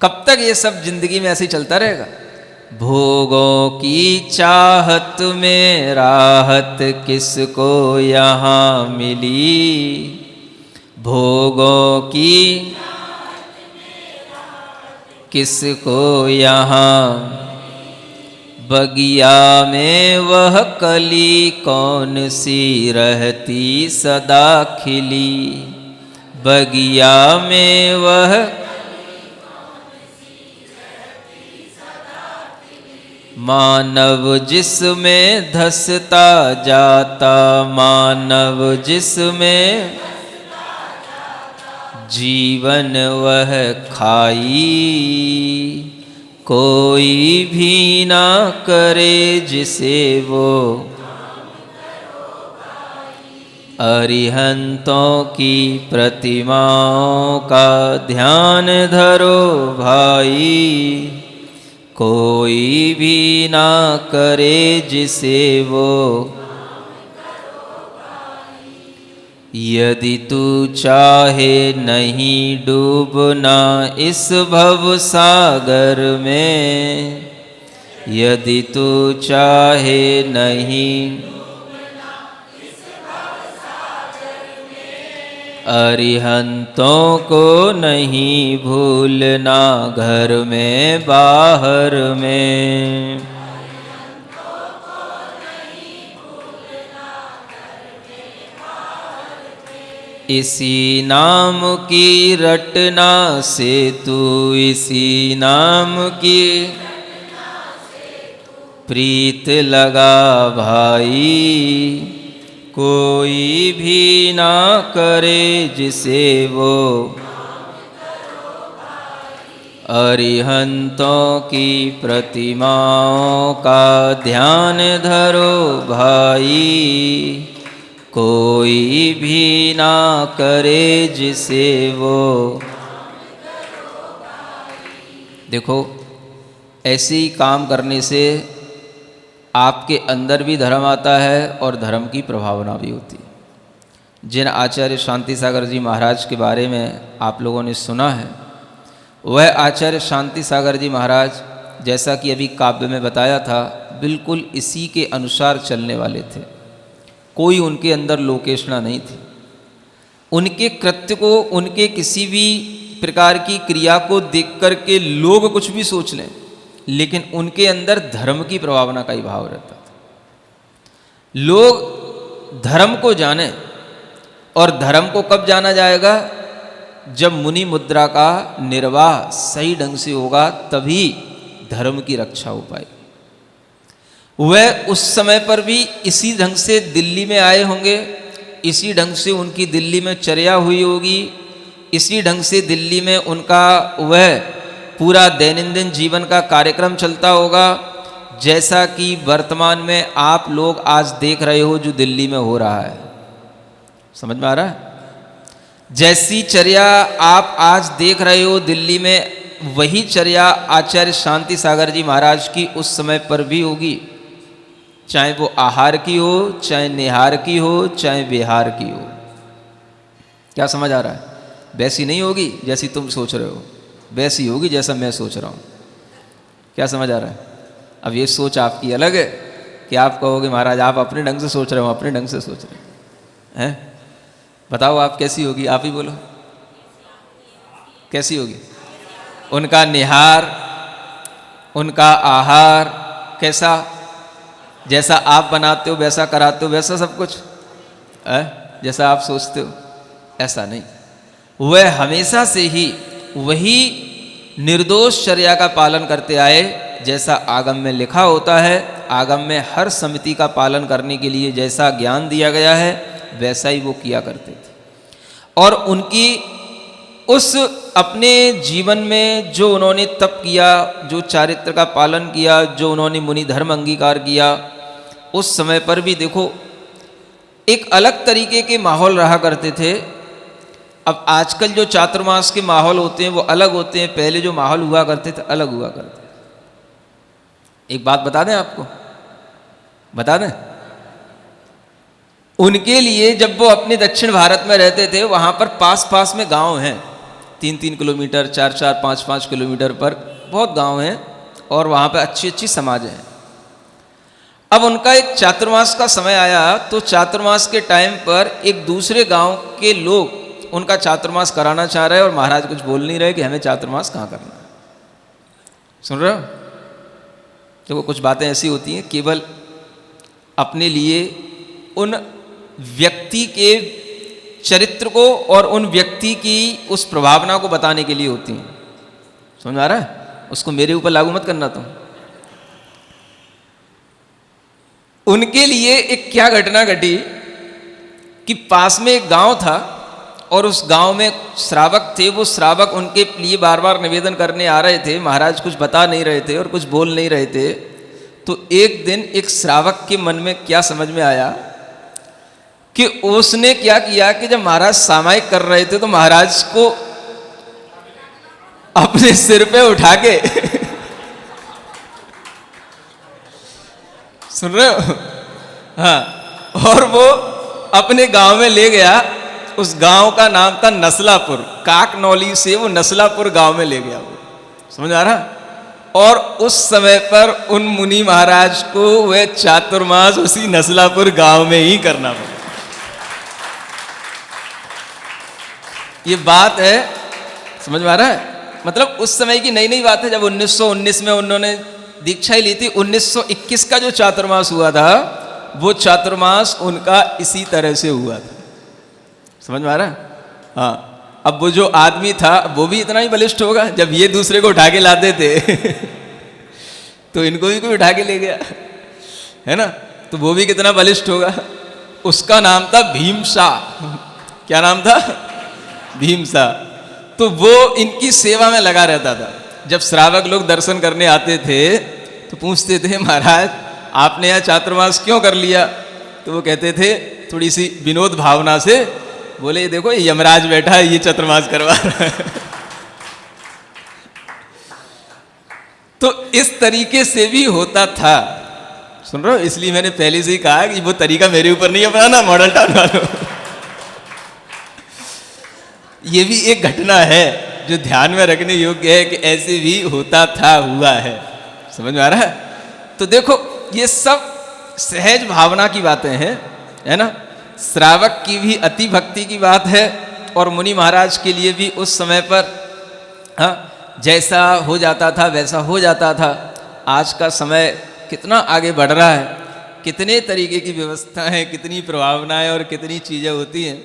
कब तक ये सब जिंदगी में ऐसे ही चलता रहेगा? भोगों की चाहत में राहत किसको यहाँ मिली, भोगों की किसको यहाँ, बगिया में वह कली कौन सी रहती सदा खिली, बगिया में वह मानव जिसमें धसता जाता, मानव जिसमें जीवन वह खाई, कोई भी ना करे जिसे वो, अरिहंतों की प्रतिमाओं का ध्यान धरो भाई, कोई भी ना करे जिसे वो, यदि तू चाहे नहीं डूबना इस भव सागर में, यदि तू चाहे नहीं अरिहंतों को नहीं भूलना घर में बाहर में, इसी नाम की रटना से तू, इसी नाम की प्रीत लगा भाई, कोई भी ना करे जिसे वो, अरिहंतों की प्रतिमाओं का ध्यान धरो भाई, कोई भी ना करे जिसे वो। देखो, ऐसे ही काम करने से आपके अंदर भी धर्म आता है और धर्म की प्रभावना भी होती है। जिन आचार्य शांति सागर जी महाराज के बारे में आप लोगों ने सुना है, वह आचार्य शांति सागर जी महाराज, जैसा कि अभी काव्य में बताया था, बिल्कुल इसी के अनुसार चलने वाले थे। कोई उनके अंदर लोकेशना नहीं थी। उनके कृत्य को, उनके किसी भी प्रकार की क्रिया को देख कर के लोग कुछ भी सोच लें, लेकिन उनके अंदर धर्म की प्रभावना का ही भाव रहता था। लोग धर्म को जाने, और धर्म को कब जाना जाएगा? जब मुनि मुद्रा का निर्वाह सही ढंग से होगा, तभी धर्म की रक्षा हो पाएगी। वह उस समय पर भी इसी ढंग से दिल्ली में आए होंगे, इसी ढंग से उनकी दिल्ली में चर्या हुई होगी, इसी ढंग से दिल्ली में उनका वह पूरा दैनंदिन जीवन का कार्यक्रम चलता होगा, जैसा कि वर्तमान में आप लोग आज देख रहे हो जो दिल्ली में हो रहा है। समझ में आ रहा है? जैसी चर्या आप आज देख रहे हो दिल्ली में, वही चर्या आचार्य शांति सागर जी महाराज की उस समय पर भी होगी। चाहे वो आहार की हो, चाहे निहार की हो, चाहे विहार की हो। क्या समझ आ रहा है? वैसी नहीं होगी जैसी तुम सोच रहे हो, वैसी होगी जैसा मैं सोच रहा हूँ। क्या समझ आ रहा है? अब ये सोच आपकी अलग है कि आप कहोगे महाराज आप अपने ढंग से सोच रहे हो, अपने ढंग से सोच रहे हैं। बताओ आप कैसी होगी? आप ही बोलो, कैसी होगी? उनका निहार, उनका आहार कैसा? जैसा आप बनाते हो वैसा कराते हो, वैसा सब कुछ है? जैसा आप सोचते हो ऐसा नहीं। वह हमेशा से ही वही निर्दोष चर्या का पालन करते आए, जैसा आगम में लिखा होता है। आगम में हर समिति का पालन करने के लिए जैसा ज्ञान दिया गया है, वैसा ही वो किया करते थे। और उनकी उस अपने जीवन में जो उन्होंने तप किया, जो चारित्र का पालन किया, जो उन्होंने मुनि धर्म अंगीकार किया, उस समय पर भी देखो एक अलग तरीके के माहौल रहा करते थे। अब आजकल जो चातुर्मास के माहौल होते हैं वो अलग होते हैं, पहले जो माहौल हुआ करते थे अलग हुआ करते थे। एक बात बता दें आपको, बता दें, उनके लिए जब वो अपने दक्षिण भारत में रहते थे, वहां पर पास पास में गांव हैं, 3-3 किलोमीटर, 4-4, 5-5 किलोमीटर पर बहुत गांव हैं और वहाँ पे अच्छी अच्छी समाज हैं। अब उनका एक चातुर्मास का समय आया, तो चातुर्मास के टाइम पर एक दूसरे गांव के लोग उनका चातुर्मास कराना चाह रहे हैं और महाराज कुछ बोल नहीं रहे कि हमें चातुर्मास कहाँ करना है। सुन रहे हो? देखो कुछ बातें ऐसी होती हैं केवल अपने लिए उन व्यक्ति के चरित्र को और उन व्यक्ति की उस प्रभावना को बताने के लिए होती हैं। समझ आ रहा है? उसको मेरे ऊपर लागू मत करना तुम। उनके लिए एक क्या घटना घटी कि पास में एक गांव था और उस गांव में श्रावक थे। वो श्रावक उनके लिए बार बार निवेदन करने आ रहे थे, महाराज कुछ बता नहीं रहे थे और कुछ बोल नहीं रहे थे। तो एक दिन एक श्रावक के मन में क्या समझ में आया कि उसने क्या किया कि जब महाराज सामायिक कर रहे थे तो महाराज को अपने सिर पे उठा के सुन रहे हो? हाँ, और वो अपने गांव में ले गया। उस गांव का नाम था नसलापुर। काकनौली से वो नसलापुर गांव में ले गया। वो समझ आ रहा? और उस समय पर उन मुनि महाराज को वह चातुर्मास उसी नसलापुर गांव में ही करना पड़ा। ये बात है, समझ में आ रहा है? मतलब उस समय की नई नई बात है। जब 1919 में उन्होंने दीक्षा ही ली थी, 1921 का जो चातुर्मास हुआ था वो चातुर्मास उनका इसी तरह से हुआ था। समझ में आ रहा है? हाँ। अब वो जो आदमी था वो भी इतना ही बलिष्ठ होगा। जब ये दूसरे को उठा के लाते थे तो इनको भी कोई उठा के ले गया, है ना? तो वो भी कितना बलिष्ठ होगा। उसका नाम था भीमसा। क्या नाम था? भीमसा। तो वो इनकी सेवा में लगा रहता था। जब श्रावक लोग दर्शन करने आते थे तो पूछते थे, महाराज आपने यहाँ चातुर्मास क्यों कर लिया? तो वो कहते थे थोड़ी सी विनोद भावना से, बोले देखो ये यमराज बैठा है, ये चातुर्मास करवा रहा है। तो इस तरीके से भी होता था। सुन रहे हो? इसलिए मैंने पहले से ही कहा कि वो तरीका मेरे ऊपर नहीं अपनाना, मॉडल टाउन वालों। ये भी एक घटना है जो ध्यान में रखने योग्य है कि ऐसे भी होता था, हुआ है। समझ में आ रहा है? तो देखो ये सब सहज भावना की बातें हैं, है ना? श्रावक की भी अति भक्ति की बात है और मुनि महाराज के लिए भी उस समय पर हाँ जैसा हो जाता था वैसा हो जाता था। आज का समय कितना आगे बढ़ रहा है, कितने तरीके की व्यवस्थाएं, कितनी प्रभावनाएं और कितनी चीज़ें होती हैं,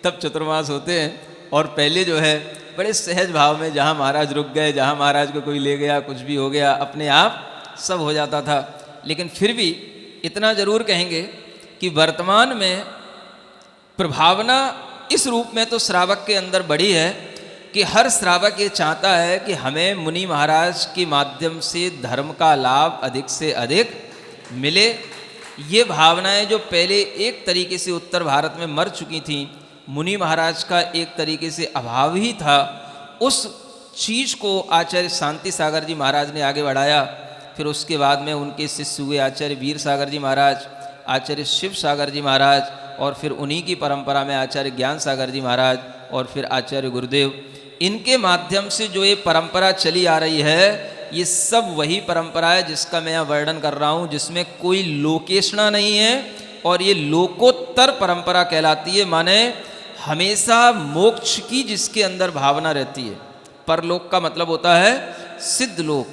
तब चतुर्मास होते हैं। और पहले जो है बड़े सहज भाव में, जहाँ महाराज रुक गए, जहाँ महाराज को कोई ले गया, कुछ भी हो गया, अपने आप सब हो जाता था। लेकिन फिर भी इतना ज़रूर कहेंगे कि वर्तमान में प्रभावना इस रूप में तो श्रावक के अंदर बढ़ी है कि हर श्रावक ये चाहता है कि हमें मुनि महाराज के माध्यम से धर्म का लाभ अधिक से अधिक मिले। ये भावनाएं जो पहले एक तरीके से उत्तर भारत में मर चुकी थीं, मुनि महाराज का एक तरीके से अभाव ही था, उस चीज़ को आचार्य शांति सागर जी महाराज ने आगे बढ़ाया। फिर उसके बाद में उनके शिष्य हुए आचार्य वीर सागर जी महाराज, आचार्य शिव सागर जी महाराज, और फिर उन्हीं की परंपरा में आचार्य ज्ञान सागर जी महाराज और फिर आचार्य गुरुदेव। इनके माध्यम से जो ये परंपरा चली आ रही है, ये सब वही परंपरा है जिसका मैं यहाँ वर्णन कर रहा हूँ, जिसमें कोई लोकेशना नहीं है और ये लोकोत्तर परंपरा कहलाती है। माने हमेशा मोक्ष की जिसके अंदर भावना रहती है। परलोक का मतलब होता है सिद्ध लोक।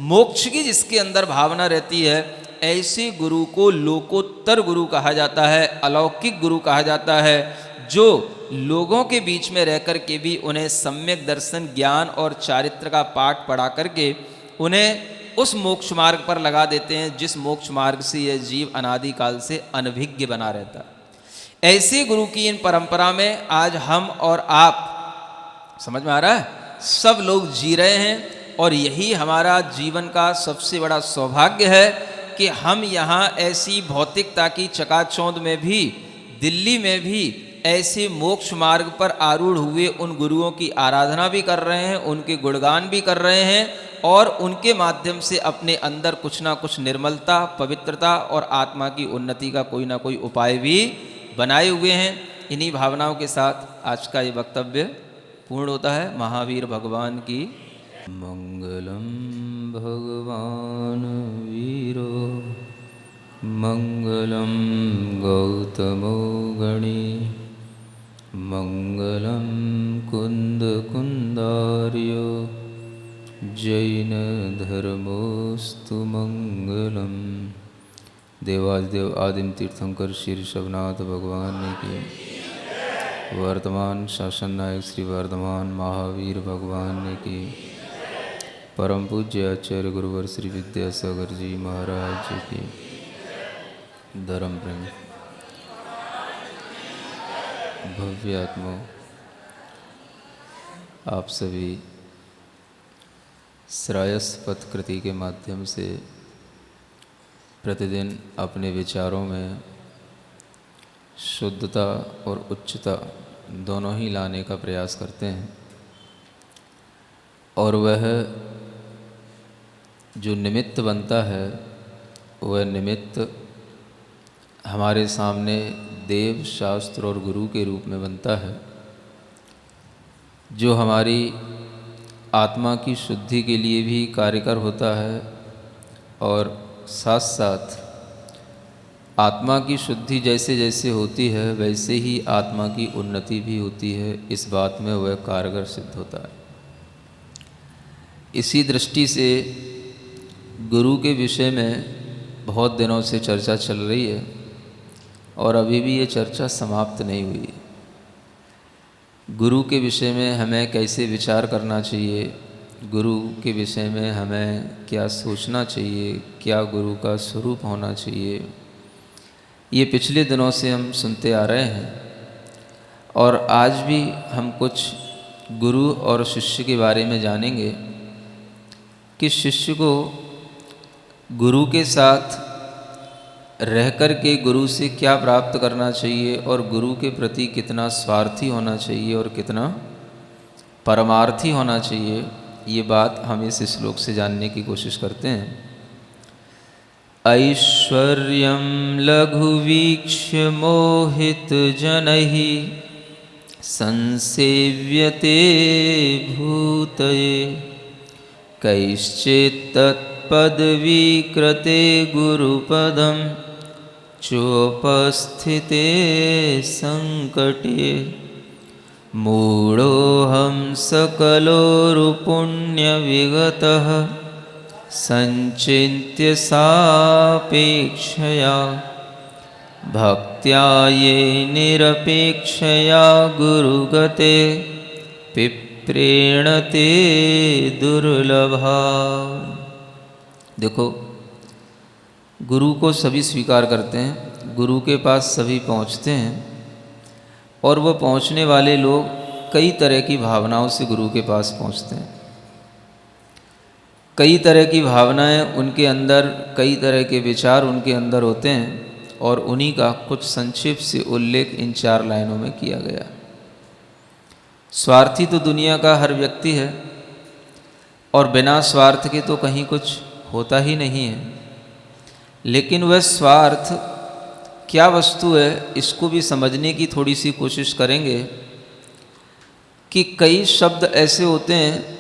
मोक्ष की जिसके अंदर भावना रहती है, ऐसे गुरु को लोकोत्तर गुरु कहा जाता है, अलौकिक गुरु कहा जाता है, जो लोगों के बीच में रह कर के भी उन्हें सम्यक दर्शन, ज्ञान और चारित्र का पाठ पढ़ा करके उन्हें उस मोक्ष मार्ग पर लगा देते हैं जिस मोक्ष मार्ग से यह जीव अनादिकाल से अनभिज्ञ बना रहता है। ऐसे गुरु की इन परंपरा में आज हम और आप, समझ में आ रहा है, सब लोग जी रहे हैं। और यही हमारा जीवन का सबसे बड़ा सौभाग्य है कि हम यहाँ ऐसी भौतिकता की चकाचौंध में भी, दिल्ली में भी ऐसे मोक्ष मार्ग पर आरूढ़ हुए उन गुरुओं की आराधना भी कर रहे हैं, उनके गुणगान भी कर रहे हैं और उनके माध्यम से अपने अंदर कुछ ना कुछ निर्मलता, पवित्रता और आत्मा की उन्नति का कोई ना कोई उपाय भी बनाए हुए हैं। इन्हीं भावनाओं के साथ आज का ये वक्तव्य पूर्ण होता है महावीर भगवान की। मंगलम भगवान वीरो मंगलम गौतमो गणी मंगलम कुंद कुंदार्यो जैन धर्मोस्तु मंगलम। देवादिदेव आदिम तीर्थंकर श्री ऋषभनाथ भगवान की, वर्तमान शासन नायक श्री वर्धमान महावीर भगवान की, परम पूज्य आचार्य गुरुवर श्री विद्यासागर जी महाराज की, धर्म प्रेम भव्यात्मा आप सभी श्रायस्पत कृति के माध्यम से प्रतिदिन अपने विचारों में शुद्धता और उच्चता दोनों ही लाने का प्रयास करते हैं, और वह जो निमित्त बनता है वह निमित्त हमारे सामने देव शास्त्र और गुरु के रूप में बनता है, जो हमारी आत्मा की शुद्धि के लिए भी कार्यकर होता है और साथ साथ आत्मा की शुद्धि जैसे जैसे होती है वैसे ही आत्मा की उन्नति भी होती है, इस बात में वह कारगर सिद्ध होता है। इसी दृष्टि से गुरु के विषय में बहुत दिनों से चर्चा चल रही है और अभी भी ये चर्चा समाप्त नहीं हुई। गुरु के विषय में हमें कैसे विचार करना चाहिए, गुरु के विषय में हमें क्या सोचना चाहिए, क्या गुरु का स्वरूप होना चाहिए, ये पिछले दिनों से हम सुनते आ रहे हैं। और आज भी हम कुछ गुरु और शिष्य के बारे में जानेंगे कि शिष्य को गुरु के साथ रह कर के गुरु से क्या प्राप्त करना चाहिए और गुरु के प्रति कितना स्वार्थी होना चाहिए और कितना परमार्थी होना चाहिए, ये बात हम इस श्लोक से जानने की कोशिश करते हैं। ऐश्वर्यं लघुवीक्ष्य मोहित जनैः संसेव्यते भूतये कैश्चित् तत्पदवीकृते गुरुपदं चोपस्थिते संकटे मूढोऽहं सकलोरुपुण्यविगतः संचिन्त्य सापेक्षया भक्त्या ये निरपेक्षया गुरुगते पिप्रेणते दुर्लभा। देखो, गुरु को सभी स्वीकार करते हैं, गुरु के पास सभी पहुंचते हैं, और वो पहुंचने वाले लोग कई तरह की भावनाओं से गुरु के पास पहुंचते हैं। कई तरह की भावनाएं उनके अंदर, कई तरह के विचार उनके अंदर होते हैं, और उन्हीं का कुछ संक्षिप्त से उल्लेख इन 4 लाइनों में किया गया। स्वार्थी तो दुनिया का हर व्यक्ति है, और बिना स्वार्थ के तो कहीं कुछ होता ही नहीं है। लेकिन वह स्वार्थ क्या वस्तु है, इसको भी समझने की थोड़ी सी कोशिश करेंगे कि कई शब्द ऐसे होते हैं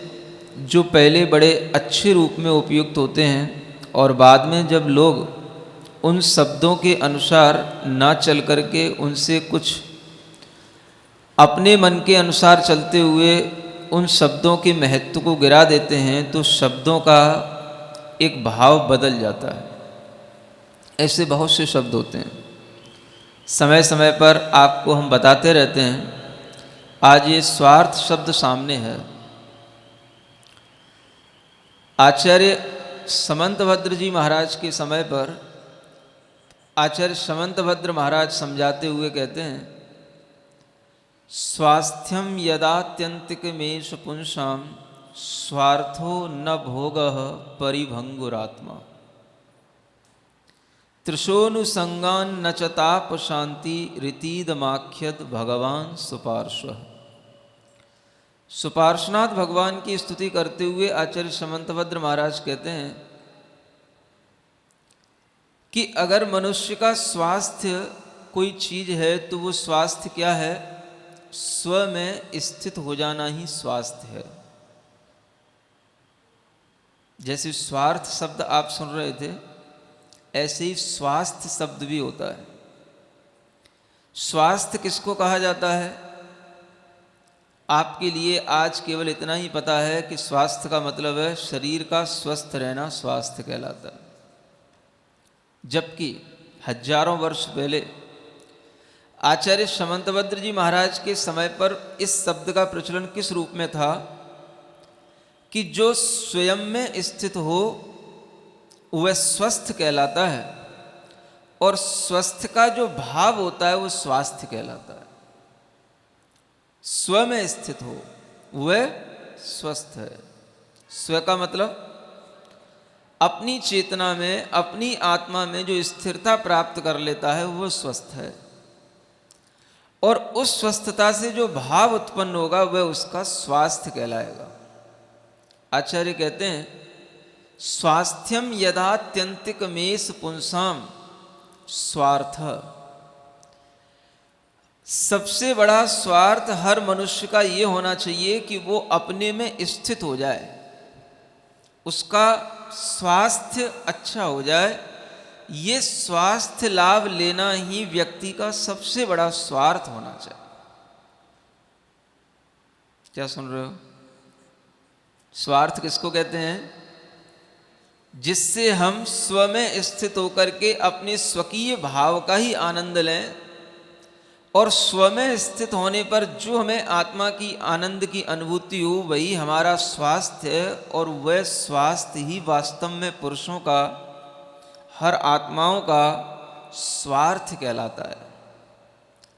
जो पहले बड़े अच्छे रूप में उपयुक्त होते हैं, और बाद में जब लोग उन शब्दों के अनुसार ना चल करके उनसे कुछ अपने मन के अनुसार चलते हुए उन शब्दों के महत्व को गिरा देते हैं, तो शब्दों का एक भाव बदल जाता है। ऐसे बहुत से शब्द होते हैं, समय समय पर आपको हम बताते रहते हैं। आज ये स्वार्थ शब्द सामने है। आचार्य समंतभद्र जी महाराज के समय पर आचार्य समंतभद्र महाराज समझाते हुए कहते हैं, स्वास्थ्यम यदात्यंतिकमेष पुंसाम स्वार्थो न भोगः परिभंगुरात्मा त्रिशोनुसंगान न च ताप शांति रीतिदमाख्यत भगवान सुपार्श्व। सुपार्श्वनाथ भगवान की स्तुति करते हुए आचार्य समंतभद्र महाराज कहते हैं कि अगर मनुष्य का स्वास्थ्य कोई चीज़ है तो वो स्वास्थ्य क्या है, स्व में स्थित हो जाना ही स्वास्थ्य है। जैसे स्वार्थ शब्द आप सुन रहे थे, ऐसे ही स्वास्थ्य शब्द भी होता है। स्वास्थ्य किसको कहा जाता है? आपके लिए आज केवल इतना ही पता है कि स्वास्थ्य का मतलब है शरीर का स्वस्थ रहना, स्वास्थ्य कहलाता है। जबकि हजारों वर्ष पहले आचार्य समंतभद्र जी महाराज के समय पर इस शब्द का प्रचलन किस रूप में था कि जो स्वयं में स्थित हो वह स्वस्थ कहलाता है, और स्वस्थ का जो भाव होता है वो स्वास्थ्य कहलाता है। स्व में स्थित हो वह स्वस्थ है। स्व का मतलब अपनी चेतना में, अपनी आत्मा में जो स्थिरता प्राप्त कर लेता है वह स्वस्थ है, और उस स्वस्थता से जो भाव उत्पन्न होगा वह उसका स्वास्थ्य कहलाएगा। आचार्य कहते हैं स्वास्थ्यम यदात्यंतिकमेष पुंसाम स्वार्थ। सबसे बड़ा स्वार्थ हर मनुष्य का ये होना चाहिए कि वो अपने में स्थित हो जाए, उसका स्वास्थ्य अच्छा हो जाए। ये स्वास्थ्य लाभ लेना ही व्यक्ति का सबसे बड़ा स्वार्थ होना चाहिए। क्या सुन रहे हो? स्वार्थ किसको कहते हैं? जिससे हम स्व में स्थित होकर के अपने स्वकीय भाव का ही आनंद लें, और स्व में स्थित होने पर जो हमें आत्मा की आनंद की अनुभूति हो वही हमारा स्वास्थ्य है, और वह स्वास्थ्य ही वास्तव में पुरुषों का, हर आत्माओं का स्वार्थ कहलाता है।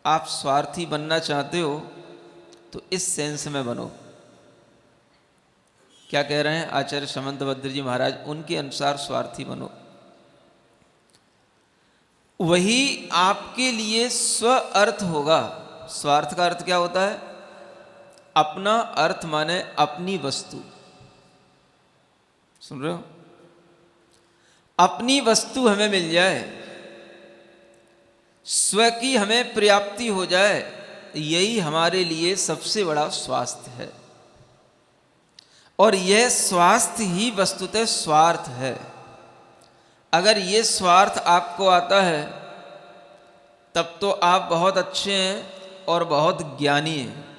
आप स्वार्थी बनना चाहते हो तो इस सेंस में बनो। क्या कह रहे हैं आचार्य समंतभद्र जी महाराज? उनके अनुसार स्वार्थी बनो, वही आपके लिए स्व अर्थ होगा। स्वार्थ का अर्थ क्या होता है? अपना अर्थ माने अपनी वस्तु। सुन रहे हो? अपनी वस्तु हमें मिल जाए, स्व की हमें पर्याप्ति हो जाए, यही हमारे लिए सबसे बड़ा स्वास्थ्य है। और यह स्वास्थ्य ही वस्तुतः स्वार्थ है। अगर ये स्वार्थ आपको आता है तब तो आप बहुत अच्छे हैं और बहुत ज्ञानी हैं।